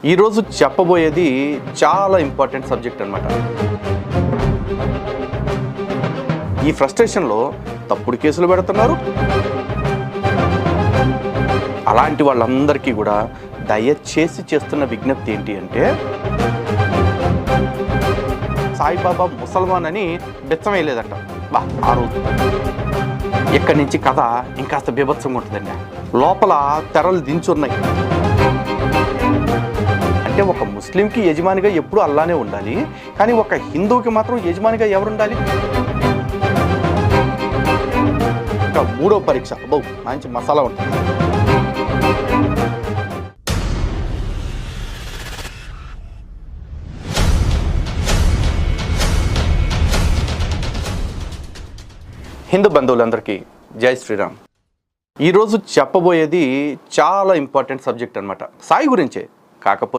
ఈరోజు చెప్పబోయేది చాలా ఇంపార్టెంట్ సబ్జెక్ట్ అన్నమాట. ఈ ఫ్రస్ట్రేషన్లో తప్పుడు కేసులు పెడుతున్నారు. అలాంటి వాళ్ళందరికీ కూడా దయచేసి చేస్తున్న విజ్ఞప్తి ఏంటి అంటే, సాయిబాబా ముసల్మాన్ అని బెచ్చం వేయలేదట. ఆ రోజు ఇక్కడి నుంచి కథ ఇంకాస్త బీభత్సంగా ఉంటుందండి. లోపల తెరలు దించున్నాయి. అంటే ఒక ముస్లింకి యజమానిగా ఎప్పుడు అల్లానే ఉండాలి, కానీ ఒక హిందువుకి మాత్రం యజమానిగా ఎవరు ఉండాలి? ఇంకా మూడో పరీక్ష అబ్బో మంచి మసాలా ఉంటుంది. హిందూ బంధువులందరికీ జై శ్రీరామ్. ఈరోజు చెప్పబోయేది చాలా ఇంపార్టెంట్ సబ్జెక్ట్ అన్నమాట. సాయి గురించే, కాకపోతే